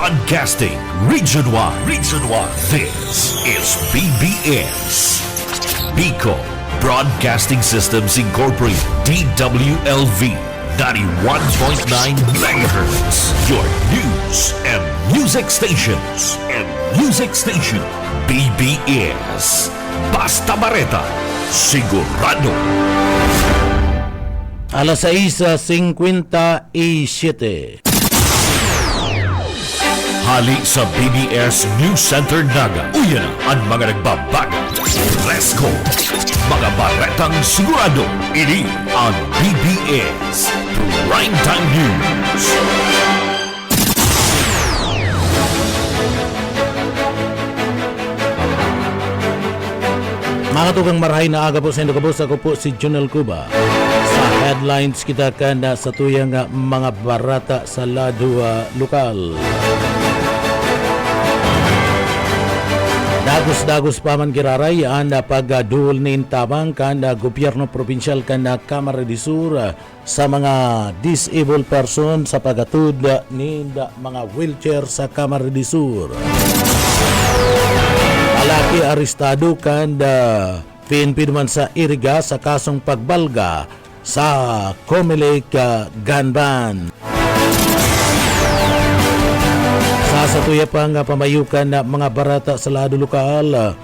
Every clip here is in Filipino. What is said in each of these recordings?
Broadcasting Region 1. Region 1. This is BBS. Bicol Broadcasting Systems Incorporated. DWLV 91.9 MHz. Your news and music stations. BBS. Basta Bareta. Sigurado. Alas 6:57. Hali sa BBS News Center Naga. Uyan ang mga nagbabaga. Let's go! Mga baretang sigurado. Ini ang BBS Primetime News. Mga tugang marahay na aga po sa Indo Kabus. Ako po si Junel Cuba. Sa headlines kita kanda sa tuyang mga barata sa lado lokal. Dagos pa man kiraray ang pagduol ni tabang kanda gobyerno provinsyal kanda Kamara de Sur sa mga disabled person sa pagatud ni mga wheelchair sa Kamara de Sur. Lalaki arestado kanda PNP naman sa Iriga sa kasong pagbalga sa Comelec gun ban. Sa tuya pa nga pamayukan na mga barata sa lado lokal.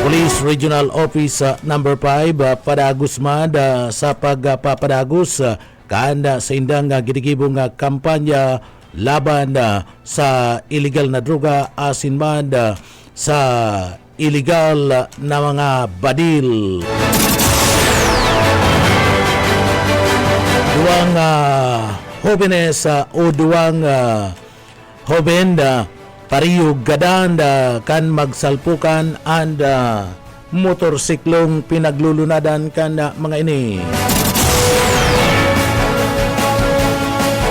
Police Regional Office number 5 Padagos man sa pagpapadagos kanda sa indang gidigibong kampanya laban sa illegal na droga asin man sa illegal na mga badil. Duwang jóvenes o duwang joven pariyo gadan kan magsalpukan and motorsiklong pinaglulunadan kan mga ini.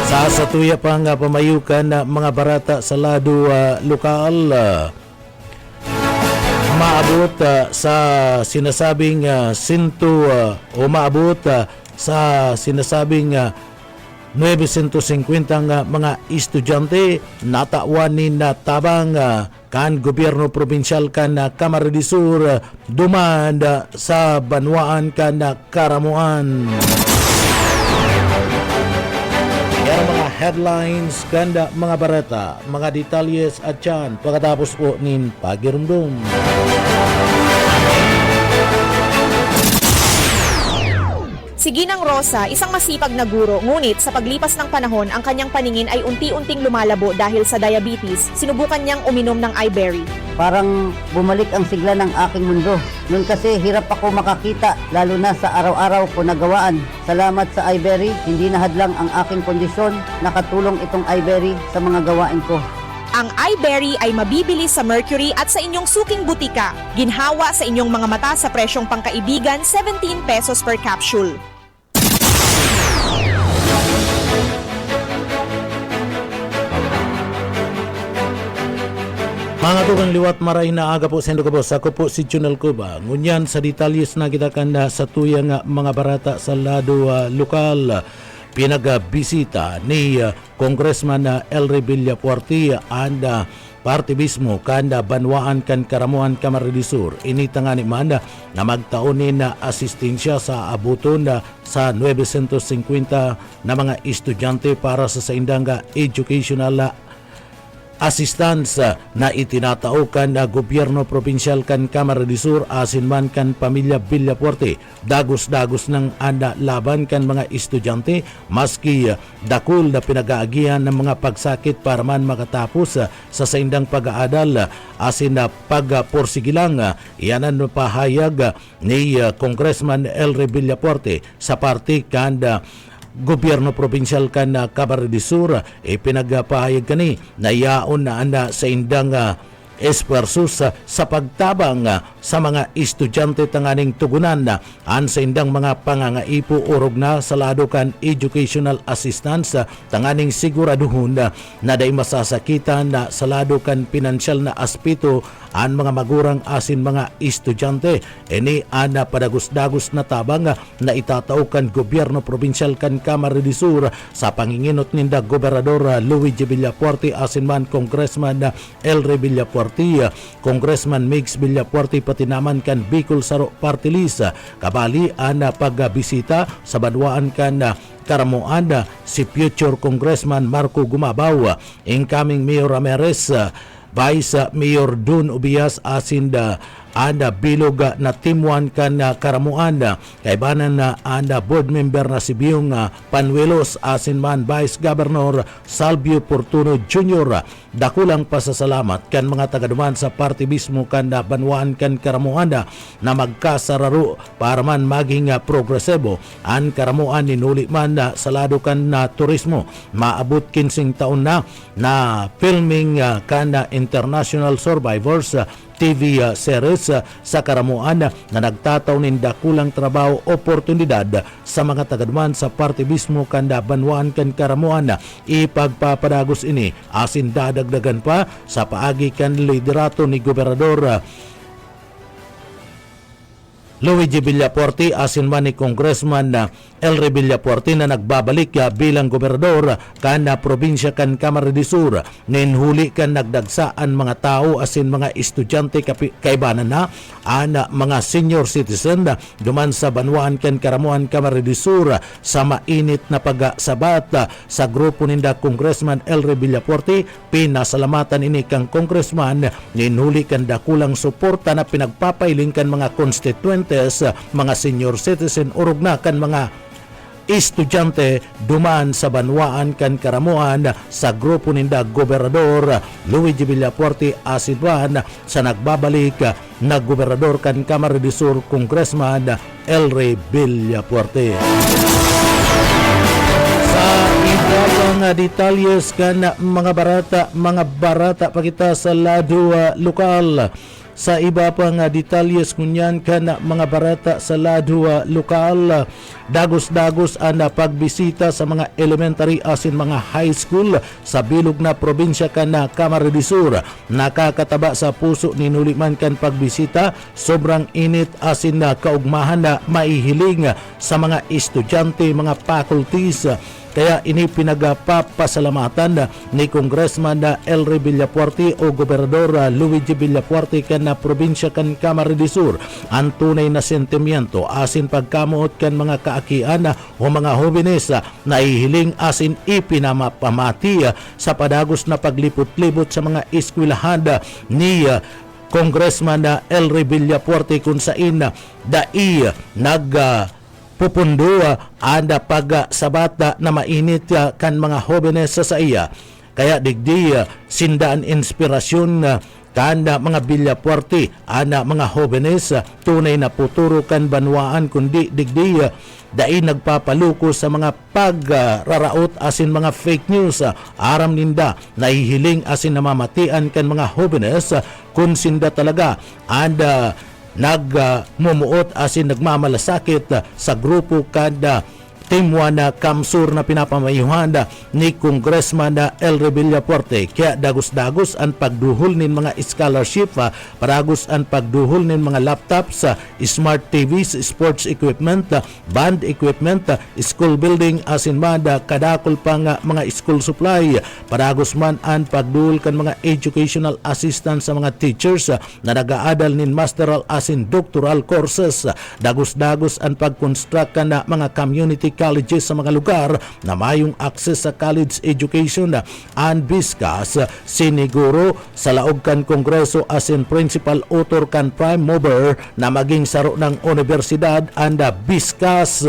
Sa satuya pa nga pamayukan mga barata sa lado lokal. Maabot sa sinasabing maabot sa sinasabing 950 mga estudyante natawan ni natabang kan gobyerno provinsyal kan Kamara de Sur dumanda sa banwaan kan Karamuan. Yan mga headlines kanda mga barata, mga detalyes at yan pagkatapos po nin pagirumdum. Si Ginang Rosa, isang masipag na guro, ngunit sa paglipas ng panahon, ang kanyang paningin ay unti-unting lumalabo dahil sa diabetes. Sinubukan niyang uminom ng iBerry. Parang bumalik ang sigla ng aking mundo. Noon kasi hirap ako makakita, lalo na sa araw-araw ko nagawaan. Salamat sa iBerry, hindi nahadlang ang aking kondisyon. Nakatulong itong iBerry sa mga gawain ko. Ang iBerry ay mabibili sa Mercury at sa inyong suking butika. Ginhawa sa inyong mga mata sa presyong pangkaibigan, 17 pesos per capsule. Mga tugang liwat maray na aga po sa Indo Kabus. Ako po si Junel Cuba. Ngunyan sa detalyes na kita kanda sa tuyang mga barata sa lado lokal. Pinagabisita ni Congressman Elry Villapuerte and party mismo kanda banwaan kan Karamuan Kamara de Sur. Inita nga ni man na magtaonin na asistensya sa abuton sa 950 na mga estudyante para sa indang educational assistance na itinatao kan gobyerno provinsyal kan Kamara de Sur asin man kan pamilya Villapuerte. Dagos-dagos ng anda laban kan mga estudyante maski dakul na pinag-aagihan ng mga pagsakit para man makatapos sa saindang pag-aadal asin na pagporsigilang. Yan ang pahayag ni Congressman Elry Villapuerte sa party kan gobyerno provinsyal kan Kamara de Sur pinagpahayag kani na yaon na anda sa indang espersos sa pagtabang sa mga estudyante tanganing tugunan na an sa indang mga pangangaipo urog na sa lado kan educational assistance tanganing siguraduhon na day masasakitan na sa lado kan pinansyal na aspito an mga magurang asin mga estudyante. Ini ana padagos-dagos na tabang na itatao kan gobyerno probinsyal kan Camarines Sur sa panginginot ninda Gobernador Luigi Villapuerte asin man Congressman Elre Villapuerte, Congressman Migs Villapuerte pati naman kan Bicol Saro Party List kabali ana pagbisita sa banwaan kan Karamuan si future Congressman Marco Gumabaw, incoming Mayor Ramirez, Vice Mayor Dun Ubias asinda anda bilog na timuan kan Karamuan kaibanan na anda board member na si Biong Panuelos asin man Vice Governor Salvio Portuno Jr. Dakulang pasasalamat kan mga tagaduman sa party mismo kan banwaan kan Karamuan na magkasararo para man maging progresibo an Karamuan ninuli man sa lado kan turismo. Maabot 15 taon na filming kan International Survivors TV series sa Karamuan na nagtataw nin dakulang trabaho oportunidad sa mga tagaduman sa party mismo kanda banwaan kan Karamuan. Ipagpapadagos ini asin dadagdagan pa sa paagi kan liderato ni Gobernador Luigi Villapuerte asin man ni Congressman Elre Villapuerte na nagbabalik bilang gobernador kan probinsya kan Camarines Sur. Ninhuli kan nagdagsaan mga tao asin mga estudyante kaibanan na ana mga senior citizen duman sa banwaan kan Karamuan Camarines Sur sa mainit na pagsabat sa grupo ninda Congressman Elre Villapuerte. Pinasalamatan ini kang congressman ninhuli kan dakulang suporta na pinagpapailing kan mga constituent mga senior citizen urog na kan mga estudyante duman sa banwaan kan Karamuan sa grupo ninda Gobernador Luigi Villapuerte asidwan sa nagbabalik na Gobernador kan Camarines Sur Congressman Elre Villapuerte. Sa iba pang detalyes kan mga barata pakita sa lado lokal. Sa iba pang detalyes kunyan kan mga barata sa lado lokal, dagos-dagos ang pagbisita sa mga elementary asin mga high school sa bilog na probinsya kan Camarines Sur. Nakakataba sa puso ni nuliman kan pagbisita, sobrang init asin na kaugmahan na maihiling sa mga estudyante, mga faculties. Kaya ini pinagpapasalamatan ni Congressman Elre Villapuerte o Gobernador Luigi Villapuerte kan na probinsya kan Camarines Sur ang tunay na sentimiento asin pagkamuot kan mga kaakian o mga jóvenes na ihiling asin ipinamapamati sa padagos na paglipot-libot sa mga eskwelahan ni Congressman Elre Villapuerte kung sain dai pupundo anda pag-sabata na mainit kan mga jóvenes sa iya. Kaya digdi sindaan inspirasyon kan mga Villapuerte ana mga jóvenes tunay na puturo kan banwaan kundi digdi dai nagpapaluko sa mga pagraraot asin mga fake news aram ninda nahihiling asin namamatian kan mga jóvenes kung sinda talaga anda nagmumuot asin nagmamalasakit sa grupo kada Timuan na Kamsur na pinapamayuhan ni Congressman Elre Villapuerte. Kaya dagos-dagos ang pagduhol nin mga scholarship, paragos ang pagduhol nin mga laptops, smart TVs, sports equipment, band equipment, school building asin man kadakol pang mga school supply. Paragos man ang pagduhol kan mga educational assistance sa mga teachers na nag-aadal nin masteral asin doctoral courses. Dagos-dagos ang pag-construct kan mga community colleges sa mga lugar na mayong access sa college education and biskas siniguro sa laog kan kongreso asin principal author kan prime mover na maging saro ng universidad and biskas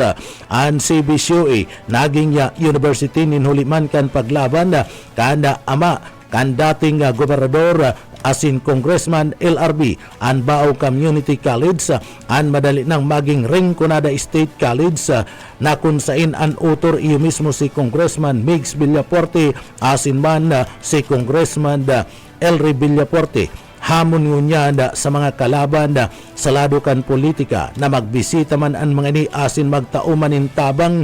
and CBCOE naging university ninhuliman kan paglaban kan ama kan dating gobernador asin Congressman LRB ang Bao Community College ang madali nang maging Rinconada State College na kung sain ang author iyo mismo si Congressman Migs Villapuerte asin man si Congressman Elre Villapuerte. hamon ngunya sa mga kalaban sa ladukan politika na magbisita man ang mga ini asin magtauman in tabang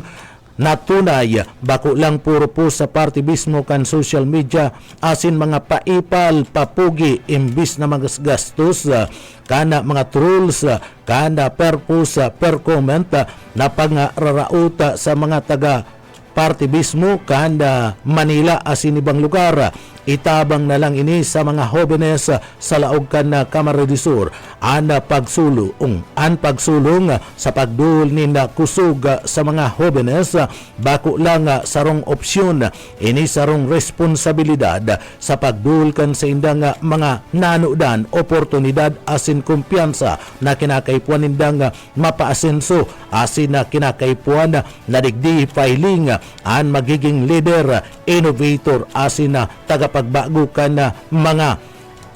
na tunay bako lang puro po sa partibismo kan social media asin mga paipal papugi imbis na magastos kana mga trolls kana per post per comment na pangararauta sa mga taga partibismo kanda Manila asin ibang lugar. Itabang na lang ini sa mga jóvenes sa laog kan na Kamara de Sur an pagsulong sa pagduol ni na kusog sa mga jóvenes bako lang sarong opsyon ini sarong responsibilidad sa pagduol kan sa indang mga nanudan oportunidad asin kumpiyansa na kinakaipuan indang mapaasenso asin na kinakaipuan na digdi filing an magiging leader innovator asin na tagapagbago kan na mga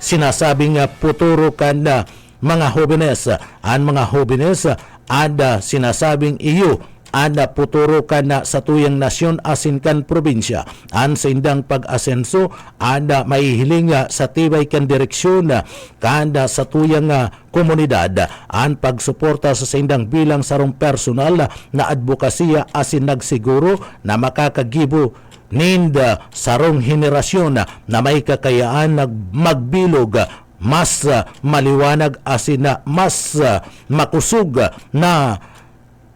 sinasabing puturo kan na mga jóvenes an mga jóvenes ada sinasabing iyo ana puturo kan na sa tuyang nasyon asin kan probinsya an sa indang pag-asenso ana maihiling sa tibay kan direksyon kanda sa tuyang komunidad an pagsuporta sa indang bilang sarong personal na advokasya asin nagsiguro na makakagibo ninda sarong henerasyon na may kakayaan magbilog mas maliwanag asin na mas makusog na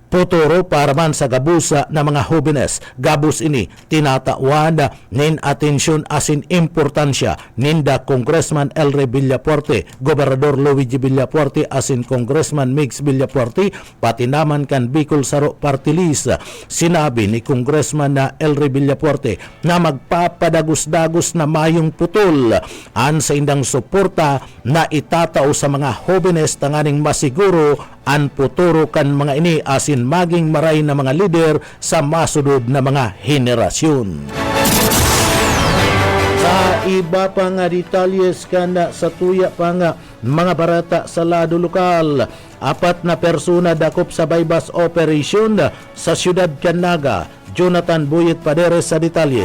puturo para man sa gabusa na mga jóvenes. Gabus ini tinatawan nin atensyon asin importansya ninda Congressman Elre Villapuerte, Gobernador Luigi Villapuerte asin Congressman Migs Villapuerte, pati naman kan Bicol Saro Party List. Sinabi ni Congressman na Elre Villapuerte na magpapadagos-dagos na mayong putol an sa indang suporta na itatao sa mga jóvenes tanganing masiguro an puturo kan mga ini asin maging maray na mga lider sa masunod na mga henerasyon. Sa iba pa nga detalles kana sa tuya pa nga mga barata sa lado lokal, 4 na persona dakop sa bypass operation sa siyudad Canaga. Jonathan Buyet Paderes sa detalye.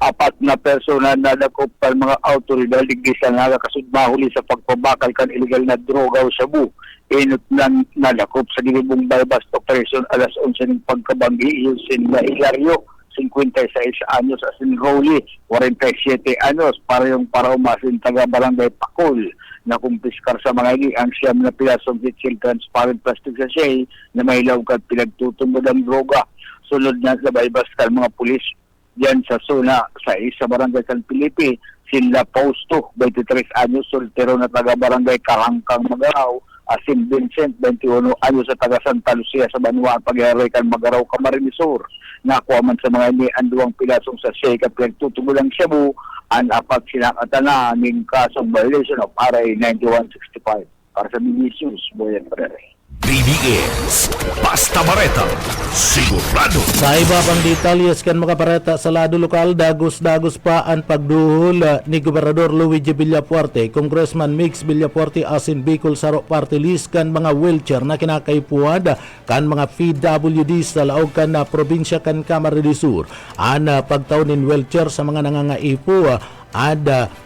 4 na persona na dakop pa mga autoridad ligdi sa nga kasud mahuli sa pagpabakal kan illegal na droga o shabu. Inot na nadakop sa gilibong bypass operation alas 11 ng pagkabanggi Yusin na Hilario, 56 anyos asin Rolly, 47 anyos para umasin taga Barangay Pakol na kumpiskar sa mga ini ang siyam na pirasong detail transparent plastic sachet na may lawag at pinagtutumbod ang droga. Sunod na sa bypass kan mga pulis diyan sa zona sa isa Barangay San Felipe, sila Pausto, 23 anyos, soltero na taga Barangay Kahangkang Magaraw, asin Vincent, 21 anyos sa taga Santa Lucia sa Banwa, pag-aaray kan Magaraw, Camarines Sur. Nakuha man sa mga ini ang 2 pilasong sa siyay kapag tutugulang shabu, ang 4 sinakatana ng kasong violation of RA 9165. Para sa Vinicius, Boyan Perere. BBS Basta Bareta sigurado. Sa iba pang detalles kan mga bareta sa lado lokal, dagos-dagos pa ang pagduhol ni Gobernador Luigi Villapuerte, Congressman Migs Villapuerte asin Bicol Saro Party List kan mga wheelchair na kinakaipuad kan mga PWD sa laog kan na probinsya kan Camarines de Sur. Pagtaw nin wheelchair sa mga nangangaipo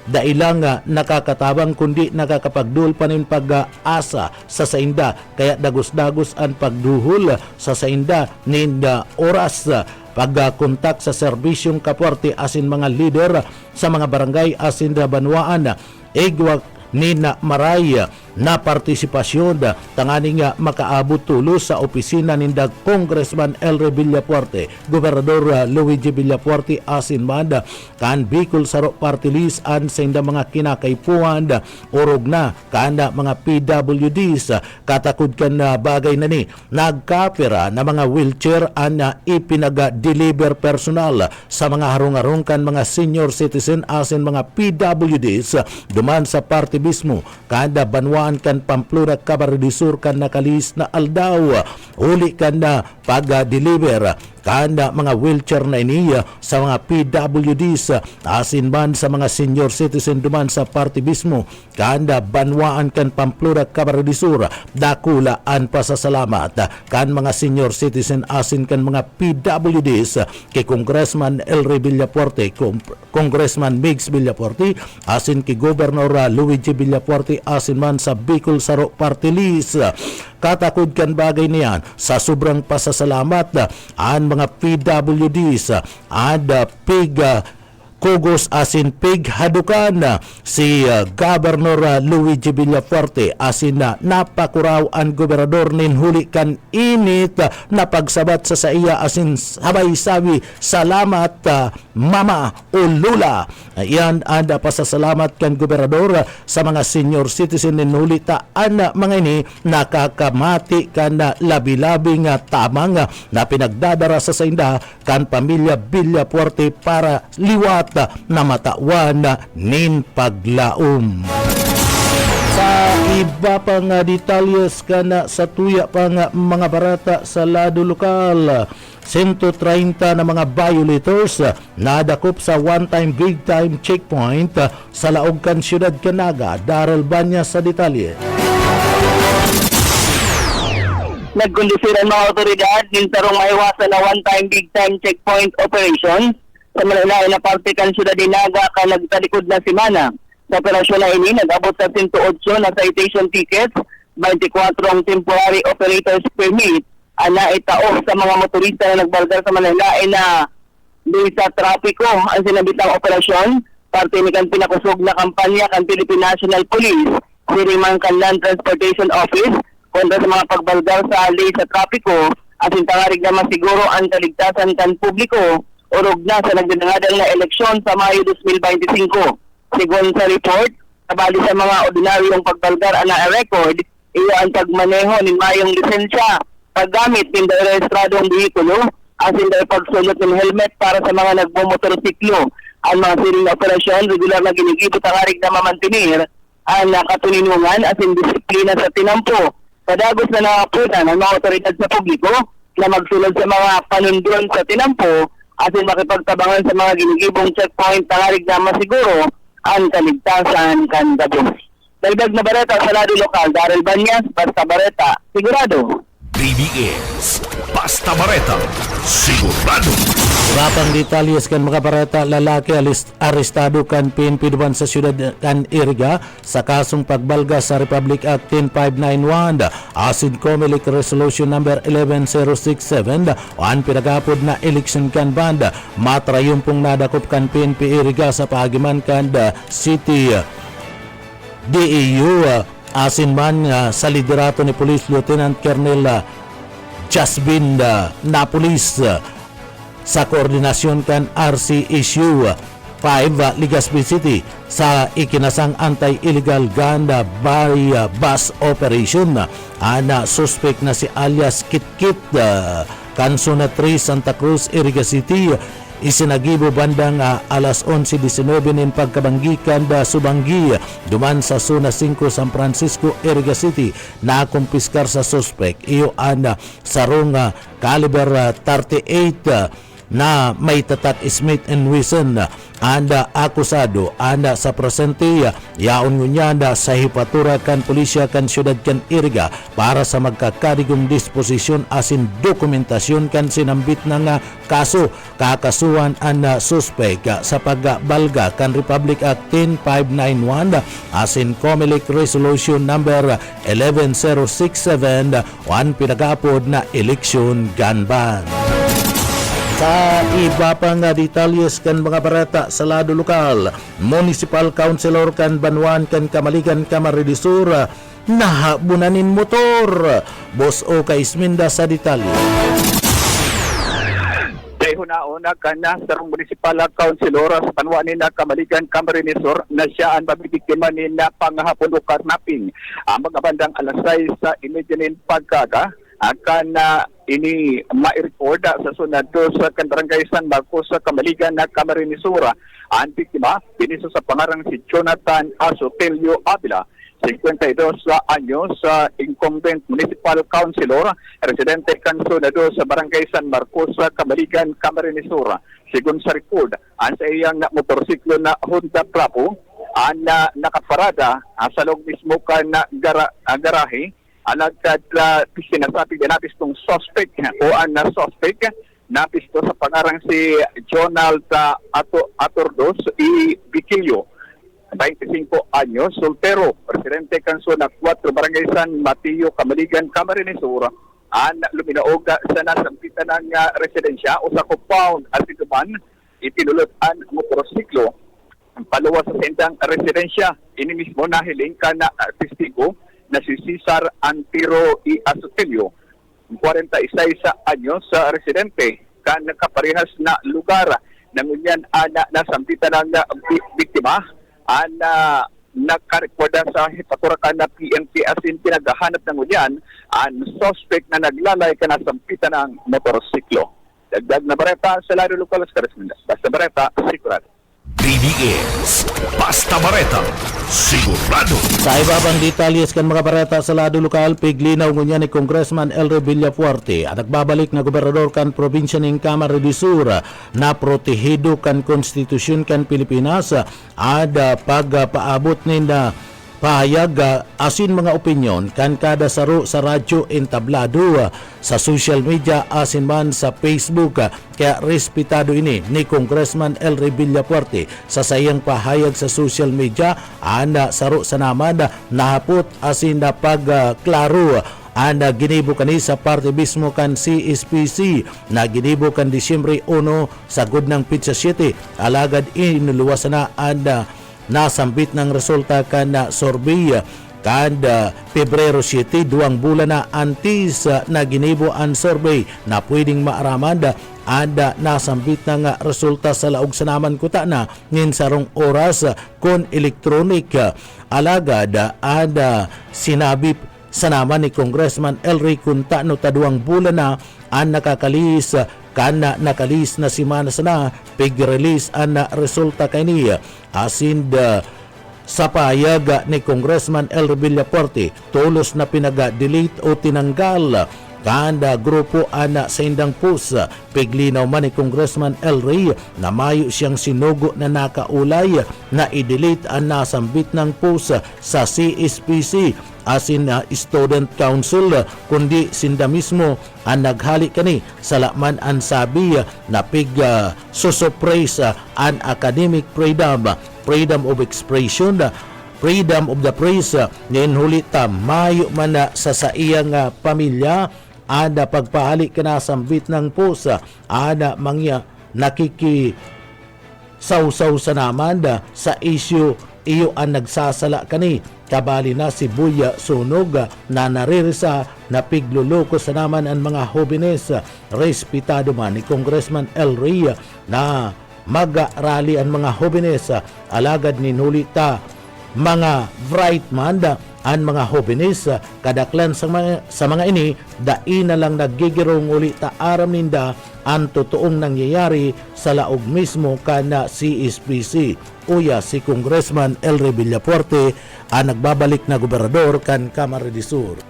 dailang nakakatabang kundi nakakapagduhol pa nin pag-asa sa sainda kaya dagos-dagos ang pagduhol sa sainda nin oras pagkontak sa serbisyong kaporte asin mga leader sa mga barangay asin Banwaan igwak ni na maray na partisipasyon tanganing makaabot tulos sa opisina ni Congressman Elre Villapuerte, Gobernador Luigi Villapuerte asin man kan Bicol Saro Party List an sa mga kinakaipuan orog na kan mga PWDs katakod kan bagay na ni nagkapira na mga wheelchair an ipinag-deliver personal sa mga harong-harong kan mga senior citizen asin mga PWDs duman sa partibismo kada Banwaan kan Pamplona, Camarines Sur kan nakalis na aldaw uli kan na pag-deliver kanda mga wheelchair na ini sa mga PWDs asin man sa mga senior citizen duman sa partibismo kanda banwaan kan Pamplona Camarines Sur dakula an pasasalamat kan mga senior citizen asin kan mga PWDs kay Congressman Elry Villafuerte, Congressman Migs Villafuerte asin kay Governor Luigi Villafuerte asin man sa Bicol Saro Party List. Katakod kan bagay niyan sa sobrang pasasalamat an mga PWDs at pig Kugos asin pig hadukan si Governor Luigi Villafuerte asin napakuraw ang gobernador nin huli kan init na pagsabat sa iya asin sabay-sabi salamat mama o lula. Yan ang pasasalamat kan gobernador sa mga senior citizen nin huli taan mga ini nakakamati kan labi-labing tamang na pinagdadara sa sainda kan pamilya Villafuerte para liwat na matawan nin paglaom. Sa iba pang detalyes kana sa tuya pang mga barata sa lado lokal, 130 na mga violators nadakop sa one-time big-time checkpoint sa Laogkan Siyudad Canaga. Daryl Banya sa detalye. Nagkondisir ang mga otoridad din tarong maiwasan na one-time big-time checkpoint operation sa malalain na parte kan Siyudad Dinaga ka nagtalikod na simana. Sa operasyon na ini, nag-abot sa 108 na citation tickets, 24 ang temporary operators permit, na itaof sa mga motorista na nagbalgar sa malalain na doon sa trapiko ang sinabitang operasyon. Parte ni kan pinakusog na kampanya kan Philippine National Police, siriman kan Land Transportation Office, kontra sa mga pagbalgar sa alay sa trapiko, at sintangarig na masiguro ang kaligtasan kan publiko urog na sa nagdinangadal na eleksyon sa Mayo 2025. Sigon sa report, kabali sa mga ordinaryong pagbalgar na record, iyo ang pagmaneho ni mayong lisensya, paggamit ng rehistradong bihikulo, asin dahil pagsulot ng helmet para sa mga nagmumotorsiklo. Ang mga siring na operasyon, regular na ginigibot ang arig na mamantinir, ang nakatuninungan asin disiplina sa tinampo. Kadagos na nakapunan ang mga otoridad sa publiko na magsulod sa mga panundon sa tinampo, asin makipagtabangan sa mga ginigibong checkpoint tangarig na masiguro ang kaligtasan kan gabos. Dagdag na bareta sa lado lokal, Daryl Banyas, Basta Bareta, sigurado. BBS Basta Bareta, sigurado. Rapang detalyes kan mga barata, lalaki arestado kan PNP duman sa siyudad kan Iriga sa kasong pagbalga sa Republic Act 10591 asin Comelec Resolution number 11067 ang pinagapod na election kan banda matrayumpong nadakop kan PNP Iriga sa pahagiman kan City DEU asin man sa liderato ni Police Lieutenant Colonel Jasbin Napolis sa koordinasyon kan RCSU 5 Legazpi City sa ikinasang anti-illegal gun by bus operation. Ana suspect na si alias Kitkit Kansona 3 Santa Cruz, Iriga City isinagibo bandang alas 11:19 nin pagkabanggikan Subanggi duman sa Zona 5 San Francisco, Iriga City na kumpiskar sa suspect iyo ana sarong caliber 38 na may tatak Smith & Wesson anda akusado anda sa presente yaon ngunyanda sa hipatura kan pulisya kan siyudad kan Iriga para sa magkakadigong disposisyon asin dokumentasyon kan sinambit ng kaso kakasuhan ang suspect sa pagbalga kan Republic Act 10591 asin Comelec Resolution number 11067 ang pinagapod na election gun ban. Sa iba pang detalyes kan mga barata sa lado lokal, Municipal Councilor kan Banwan kan Kamaligan Camarines Sur nahabunanin motor. Boss O Kaisminda sa detalye. Dahil una ka na sa Municipal Councilor sa Banwan ni Kamaligan Camarines Sur na siya ang mabibiktima ni na panghapon o karnaping. Ang mga bandang alas 6 sa imedyanin pagkaga akan ini ma-record sa sunod sa Barangay San Marcos sa Kamaligan na Camarines Sur. Ang biktima, piniso sa pangarang si Jonathan Asotelio Avila, 52 anyos, incumbent municipal councilor, residente kansunado sa Barangay San Marcos, Camaligan, Camarines Sur. Sigun sa record, ang sa iyang motorsiklo na Honda Bravo, ang nakaparada sa loob mismo ka na garahe, alagad sinasabi na napis tong suspect o ang suspect napis to sa pangarang si Jonald Atordos I. Biquillo, 25 anyos, soltero, presidente kanso na 4 Barangay San Mateo, Camaligan, Camarines Sur, ang luminaog sa nasampitan ng residensya o sa compound at ituman, itinulot ang motorsiklo ang paluwa sa sentang residensya. Ini mismo nahiling ka na testigo na si Cesar Antiro I. Asotelio, 46 anyos, residente, kan nakaparehas na lugar ng unyan nasampitan ng biktima, nakarekorda sa hipaturakan na PNP asin pinaghahanap ng unyan ang suspect na naglalay ka nasampitan ng motorsiklo. Dagdag na bareta sa lado lokal sa Karisminda. Basta bareta, sigurado. DBS Basta Bareta sigurado. Sa ibabang detalyes kan mga bareta sa lado lokal, piglinaw ngunya ni Congressman Elre Villafuerte at nagbabalik na gobernador kan probinsya ng Camarines Sur na protehido kan konstitusyon kan Pilipinas at pagpaabot ni na pahayag asin mga opinyon kan kada saro sa radyo entablado sa social media asin man sa Facebook. Kaya respetado ini ni Congressman Elre Villafuerte sa sayang pahayag sa social media ana saro sa naman nahapot asin na pagklaro ana ginibo kani sa parte mismo kan CSPC na ginibo kan Disyembre 1 sa gudnang Pizza City alagad inuluwas na anda nasambit ng resulta kan survey kan Pebrero 7, 2 bulan na antis na ginibo ang survey na pwedeng maaramad ada nasambit ng resulta sa laog sa naman kuta na ngin sarong oras kon electronic alagad ada sinabi sa naman ni Congressman Elre kunta no ta 2 bulan na ang nakakalis kana nakalis na simana sana pig-release ang resulta kani asin sa pahayag ni Congressman Elre Villafuerte tulos na pinaga-delete o tinanggal kanda grupo ana sa indang pusa piglinaw man ni Congressman Elre na mayo siyang sinugo na nakaulay na i-delete ang nasambit ng pusa sa CSPC asin na student council kundi sinda mismo ang naghali kani sa laman ang sabi na pig susuppress an academic freedom of expression, freedom of the press ngayon hulita mayo man na sa iyang pamilya ada pagpahali kanasambit ng pusa ada mangya nakiki sausaw sa naman sa issue iyo ang nagsasala kani kabali na si Buya Sunog na naririsa na pigluluko sa naman ang mga hobenes. Respetado man ni Congressman Elre na mag-rally ang mga hobenes alagad ni nulita mga bright man ang mga hobenes kadaklan sa mga ini dai na lang nagigirong ulit aram ninda ang totoong nangyayari sa laog mismo kana CSPC. Uya si Congressman Elre Villafuerte ang nagbabalik na gobernador kan Camarines Sur.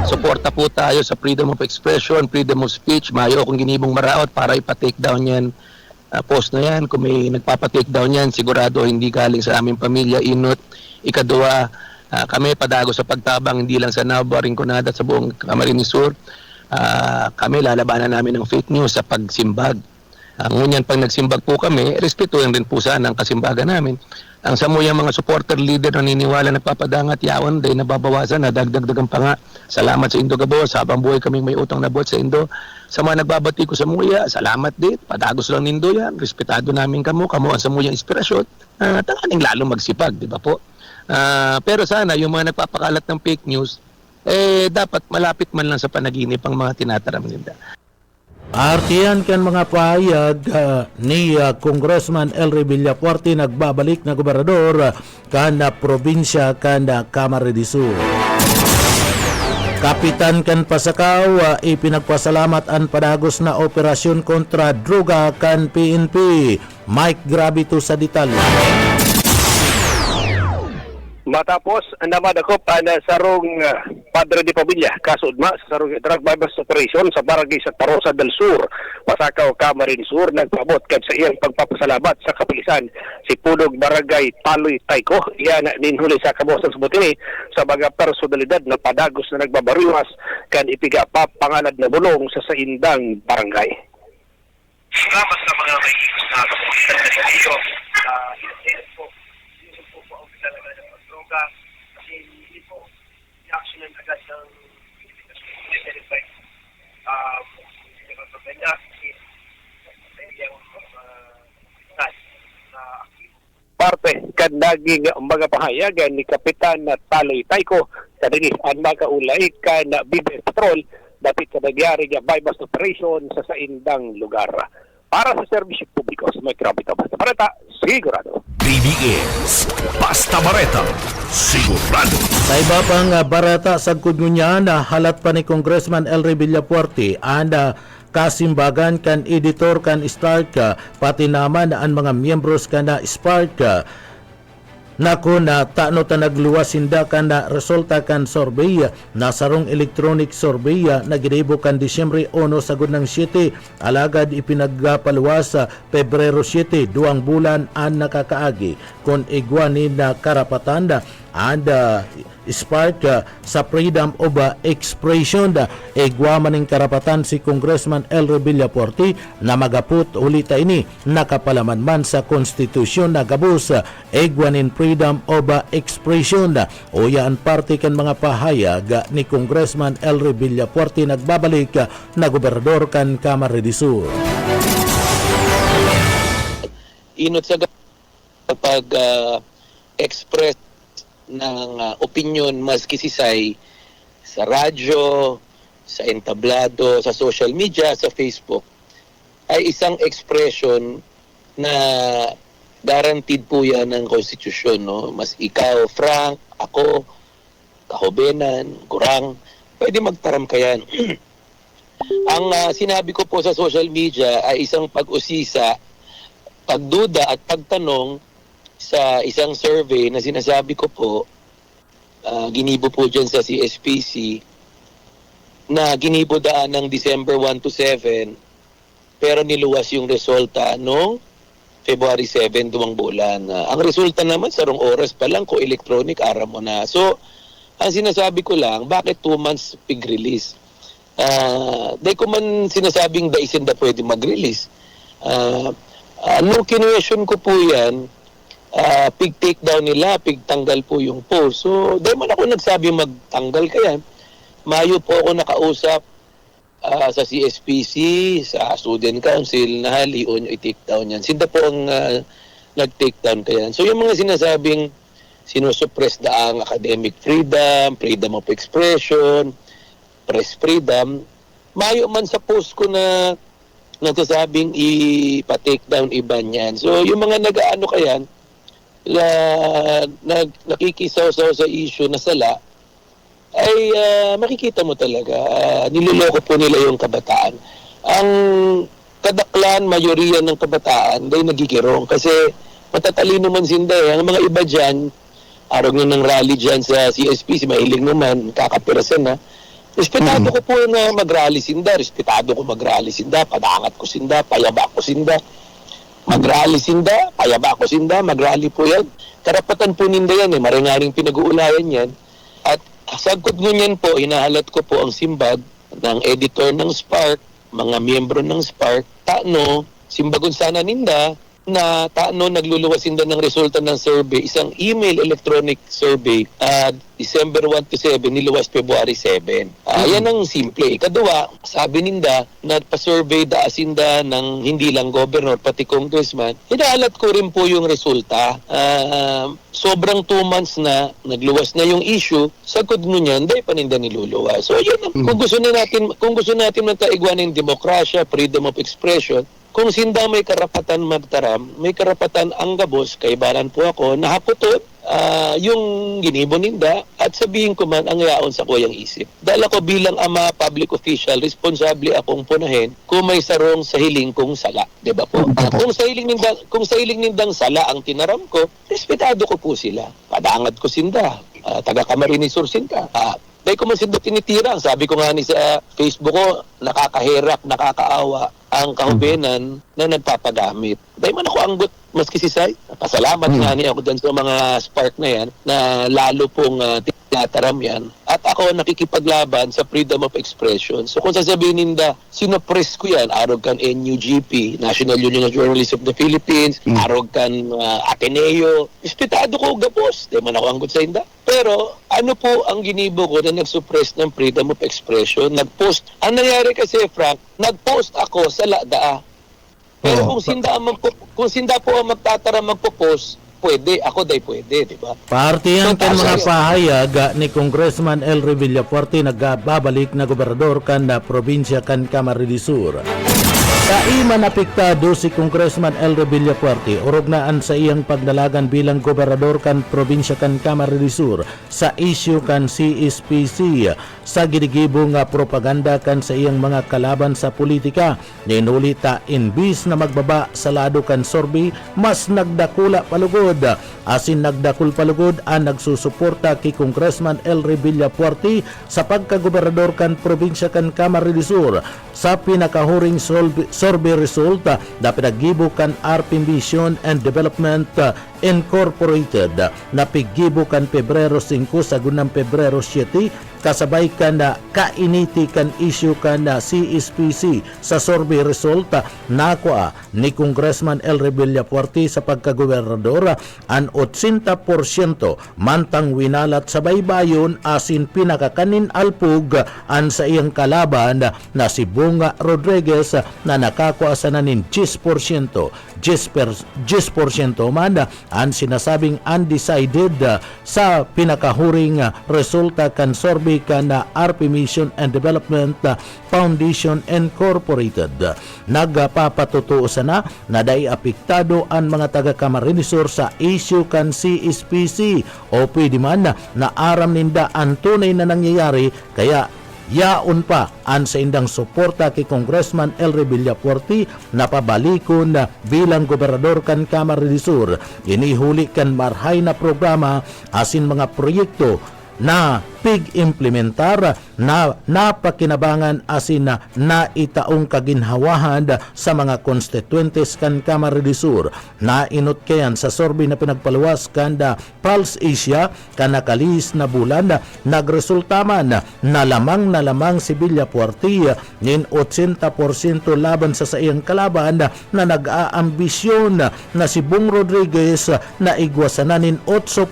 Suporta po tayo sa freedom of expression, freedom of speech. Mayo akong ginibong maraot para ipa-take down yan. Post na yan. Kung may nagpapa-take down yan, sigurado hindi galing sa aming pamilya, inot. Ikadua, kami padago sa pagtabang, hindi lang sa Nava, Rinconada, sa buong Camarines Sur. Kami lalabanan namin ng fake news sa pagsimbag. Ngunyan pag nagsimbag po kami, respetuhin din po sana ang kasimbagan namin. Ang samuyang mga supporter leader na naniniwala nagpapadangat yawan day nababawasan na dagdagdagan pa nga. Salamat sa Indo Gabos, habang buhay kaming may utang na buhat sa Indo. Sa mga nagbabati ko sa muya, salamat din. Padagos lang nindo yan. Respetado namin kamo ang samuyang inspirasyon. Tanganing lalo magsipag, di ba po? Pero sana yung mga nagpapakalat ng fake news, dapat malapit man lang sa panaginip ang mga tinataram nila. Artiyan kan mga pahayag ni Congressman Elre Villafuerte nagbabalik na gobernador kan probinsya kan Camarines Sur. Kapitan kan Pasakaw ipinagpasalamat ang padagos na operasyon kontra droga kan PNP. Mike Gravito sa detalye. Matapos naman ako na sarong Padre de Pamilya, kasudma sa sarong drug bypass operation sa barangay sa Tarosa del Sur, Pasakaw, Camarines Sur, nagpabot kag sa iyang pagpapasalamat sa kapulisan si Punog Barangay Taloy Tayko. Iyan ninhuli sa kabuosan sa Butini sa mga personalidad na padagos na nagbabariwas kan ipiga pa panganad na bulong sa saindang barangay. Salamat sa mga may na kapulisan sa iyo. Kasi hindi po i-actionan agad ng verify pagkanya kasi parte kan naging mga pahayagan ni Kapitan Taloy Tayko kadini ang makaulay kan BBS Patrol dapit sa nagyari nga bypass operation sa saindang lugar. Para sa serbisyo publiko sa may Krabita Basta Bareta, sigurado. BBS Basta Bareta, sigurado. Sa iba pang barata sa Kudngunya na halat pa ni Congressman Elry Villapuerte ang kasimbagan kan editor kan Stark pati naman ang mga miyembros kan na Spark nako na tano ta nagluwas sinda kan na resulta kan survey na sarong electronic survey na ginibo kan Disyembre 1 sagud ng 7 alagad ipinagpaluwas sa Pebrero 7 duang bulan ang nakakaagi kon igwani na karapatan and Spark sa freedom of expression igwa maning karapatan si Congressman Elry Villapuerte na magaput ulita ini nakapalaman man sa konstitusyon na gabus igwanin freedom of expression o yan parte kan mga pahayag ni Congressman Elry Villapuerte nagbabalik na gobernador kan Camarines Sur. Inot sa kapag express ng opinion maski sisay sa radyo, sa entablado, sa social media, sa Facebook ay isang expression na guaranteed po yan ng konstitusyon, no? Mas ikaw, Frank, ako, Kahobenan, Kurang, pwede magtaram ka yan. Ang sinabi ko po sa social media ay isang pag-usisa, pagduda at pagtanong sa isang survey na sinasabi ko po, ginibo po dyan sa CSPC, na ginibo daan ng December 1 to 7, pero niluwas yung resulta noong February 7, 2 bulan. Ang resulta naman, sarong oras pa lang, ko electronic, aram mo na. So, ang sinasabi ko lang, bakit 2 months pig-release? Dahil ko man sinasabing daisin na pwede mag-release. Nung kinuwestiyon ko po yan, pig take down nila, pig tanggal po yung post. So, dahil man ako nagsabi magtanggal kaya, Mayo po ako nakausap sa CSPC, sa Student Council, na halion yung i-take down yan. Sila po ang nag-take down kaya. So, yung mga sinasabing sinusuppress ang academic freedom, freedom of expression, press freedom, Mayo man sa post ko na nagsasabing ipa-take down iba niyan. So, yung mga nag-aano kaya, nakikisaw-saw sa issue na sala, ay makikita mo talaga, niloloko po nila yung kabataan. Ang kadaklan, mayoriya ng kabataan, ay nagigirong kasi matatalino man sinda. Ang mga iba dyan, araw nyo ng rally dyan sa CSP, mahilig naman, kakapirasan na. Respetado ko po na mag-rally sinda, respetado ko mag-rally sinda, padangat ko sinda, payaba ko sinda. Mag-rally sinda, payaba ko sinda, mag-rally po yan. Karapatan po ninda yan, maringaring pinag-uulayan yan. At sagkot ngunyan po, hinahalat ko po ang simbag ng editor ng Spark, mga miyembro ng Spark, taano, simbagon sana ninda, na taano nagluluwas sinda ng resulta ng survey, isang email electronic survey, December 1 to 7, niluwas February 7. Yan ang simple. Ikaduwa, sabi ninda na pa-survey daasinda ng hindi lang governor, pati congressman, hinahalat ko rin po yung resulta. Sobrang 2 months na, nagluwas na yung issue, sagod mo niyan, dahil pa ninda niluluwas. So yun, kung gusto natin magtaigwan ng demokrasya, freedom of expression, kung sinda may karapatan magtaram, may karapatan ang gabos, kaibanan po ako, nahaputot yung ginibo ninda at sabihin ko man ang yaon sa kuyang isip. Dahil ako bilang ama, public official, responsable akong punahin kung may sarong sa hiling kong sala. Diba po? Kung sa hiling nindang sala ang tinaram ko, respetado ko po sila. Padangad ko sinda. Taga Camarines Sur sinda. Dahil ko man sinda tinitira. Ang sabi ko nga ni sa Facebook ko, nakakahirak, nakakaawa ang kahubenan na nagpapagamit. Dahil man ako anggot, maski si Sai. Pasalamat nga niya ako dyan sa mga spark na yan na lalo pong tinataram yan. At ako nakikipaglaban sa freedom of expression. So kung sasabihin ninda, sinopress ko yan, arog kan NUGP, National Union of Journalists of the Philippines, arog kan Ateneo, respetado ko gabos. Dahil man ako anggot sa inda. Pero ano po ang ginibo ko na nag-suppress ng freedom of expression? Nag-post. Ang nangyari kasi, Frank, nag-post ako sa LADA. Pero kung sinda po ang magtatara magpo-post, pwede. Ako day pwede, di ba? Parte yan kan mga pahayag ni Congressman L. Villafuerte nagbabalik na gobernador kan na probinsya kan Camarines Sur. Kaiman apektado si Congressman L. Villafuerte urognaan sa iyang pagdalagan bilang gobernador kan probinsya kan Camarines Sur sa issue kan CSPC sa ginigibong propaganda kan sa iyang mga kalaban sa politika. Ninulita inbis na magbaba sa lado kan Sorby, mas nagdakula palugod. Asin nagdakul palugod ang nagsusuporta kay Congressman L. Villafuerte sa pagkagobernador kan probinsya kan Camarines Sur sa pinakahuring survey result na pinaggibo kan RP Vision and Development Incorporated na piggibo kan Pebrero 5 sa gunang Pebrero 7 kasabay kan na kainiti kan issue kan na CSPC sa survey result nakuha ni Congressman L. Villafuerte sa pagkagobernador ang 80% mantang winalat sa baybayon asin pinakakanin alpug ang sa iyang kalaban na si Bunga Rodriguez na nakakuha sa nanin 10% man ang sinasabing undecided sa pinakahuring resulta kan survey kan na RP Mission and Development Foundation Incorporated. Nagpapatutuo sana na dai apektado ang mga taga Camarines Sur sa issue kan CSPC o pwede man na aram ninda ang tunay na nangyayari kaya yaon pa ang sa indang suporta kay Congressman L. Villafuerte na pabalikon bilang gobernador kan Camarines Sur. Inihuli kan marhay na programa asin mga proyekto na pig-implementar na napakinabangan asin na itaong kaginhawahan sa mga constituentes kan Camarines Sur. Nainot kayan sa survey na pinagpaluwas kan Pulse Asia kan nakalis na bulan nagresulta man na lamang si Villafuerte nin 80% laban sa iyang kalaban na nag-aambisyon na si Bung Rodriguez na igwasanan nin 8%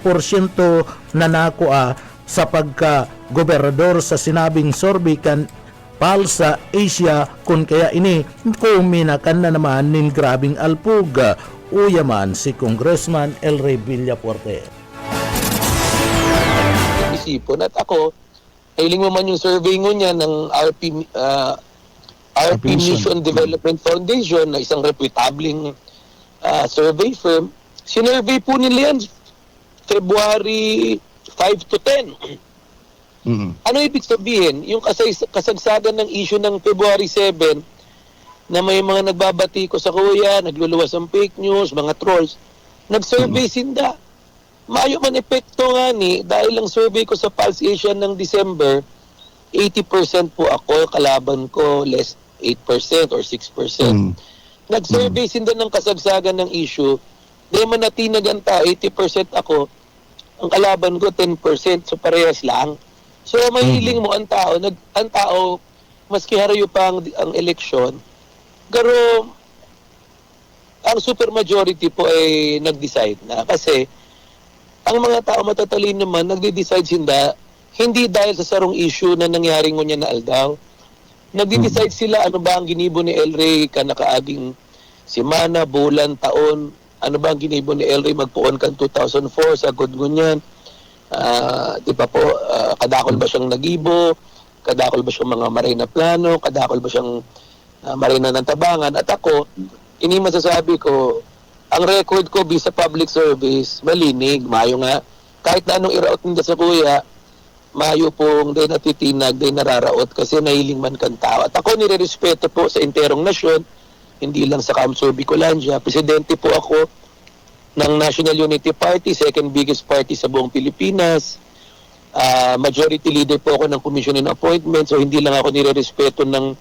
na nakuha sa pagka-gobernador sa sinabing survey kan Pulse Asia kung kaya ini kuminakan na naman nin grabing alpug uyaman si Congressman L. Villafuerte. Isipon at ako, hiling mo man yung survey ngo niya ng RP Mission Development Foundation na isang reputableng survey firm. Sinurvey po nila yan February 5 to 10. Ano ibig sabihin? Yung kasagsagan ng issue ng February 7 na may mga nagbabati ko sa kuya, nagluluwas ng fake news, mga trolls, nag-survey sinda. Maayo man epekto nga ni, dahil ang survey ko sa Pulse Asia ng December, 80% po ako, kalaban ko less 8% or 6%. Nag-survey sinda ng kasagsagan ng issue, di man natinaganta, 80% ako, ang kalaban ko 10%, so parehas lang. So mahiling mo ang tao maski harayo pa ang eleksyon, pero ang super majority po ay nag-decide na kasi ang mga tao matatalino naman nagde-decide hindi dahil sa sarong issue na nangyari ngunyan na aldaw. Nagde-decide sila ano ba ang ginibo ni El Rey kanakaaging semana, bulan, taon. Ano ba ang ginibo ni El Rey magpuon kan 2004 sa Gudgunyan? Di ba po, kadakol ba siyang nagibo? Kadakol ba siyang mga maray na plano? Kadakol ba siyang Marina ng Tabangan. At ako, ini masasabi ko, ang record ko bisa public service, malinig, mayo nga. Kahit na anong iraot nila sa kuya, mayo pong day natitinag, day nararaot kasi nahiling man kang tao. At ako nirerespeto po sa interong nasyon, hindi lang sa Kamsur Bicolandia. Presidente po ako ng National Unity Party, second biggest party sa buong Pilipinas. Majority leader po ako ng Commission on Appointments, so hindi lang ako nirerespeto ng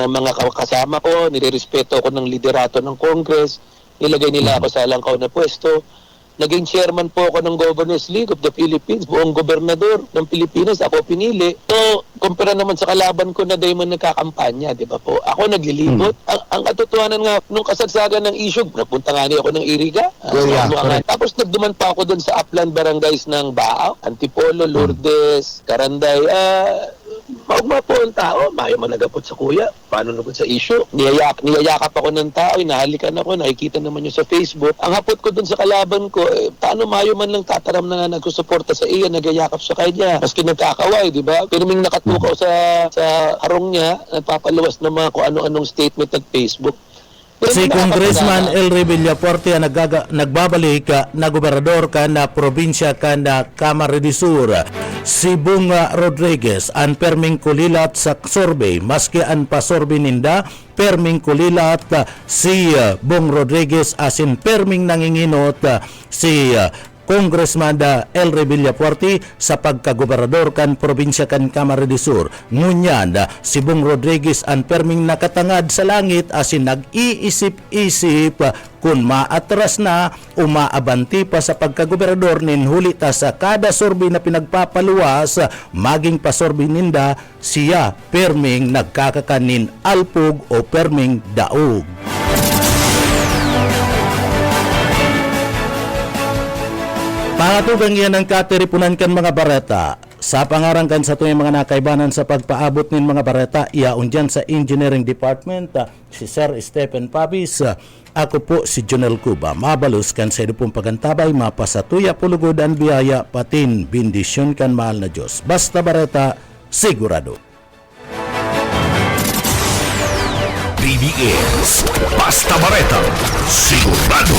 mga kasama ko, nirerespeto ako ng liderato ng Congress, nilagay nila ako sa langkaw na pwesto. Naging chairman po ako ng Governors League of the Philippines, buong gobernador ng Pilipinas, ako pinili. So, kumpara naman sa kalaban ko na Damon nagkakampanya, di ba po? Ako naglilibot. Ang katotohanan nga, nung kasagsagan ng issue, napunta nga niya ako ng Iriga. Tapos nagduman pa ako doon sa upland barangays ng Baao, Antipolo, Lourdes, Caranday. Maugma po ang tao, mayo managapot sa kuya. Paano naman sa issue? Niyayakap ako ng tao, inahalikan ako, nakikita naman yun sa Facebook. Ang hapot ko dun sa kalaban ko, paano mayo man lang tataram na nagsusuporta sa iya, nagyayakap sa kanya. Maski nagkakaway, di ba? Pero may nakatukaw sa harong niya, nagpapaluwas ng mga kung ano-anong statement ng Facebook. Si Congressman Elry Villaforte nagbabalik na gobernador ka na probinsya ka na Camarines Sur. Si Bong Rodriguez ang perming kulilat sa survey maski ang pasurvey ninda perming kulilat si Bong Rodriguez asin perming nanginginot si Congressman Elry Villaforte sa pagkagobernador kan probinsya kan Camarines Sur. Ngunyan si Bong Rodriguez ang perming nakatangad sa langit asin nag-iisip-isip kung maatras na o maabanti pa sa pagkagobernador nin hulita sa kada survey na pinagpapaluwas maging pasurvey ninda siya perming nagkakakanin alpog o perming daog. Pangatugang yan ang katiripunan kan mga bareta. Sa pangarangkan sa tuwing mga nakaibanan sa pagpaabot ng mga bareta, iaon dyan sa Engineering Department, si Sir Stephen Pabis. Ako po si Jonel Cuba. Mabalus kan sa pong pagantabay, mapasatuya pulugod ang biyaya, patin, bindisyon kan mahal na Diyos. Basta bareta, sigurado. BBS Basta Bareta, sigurado.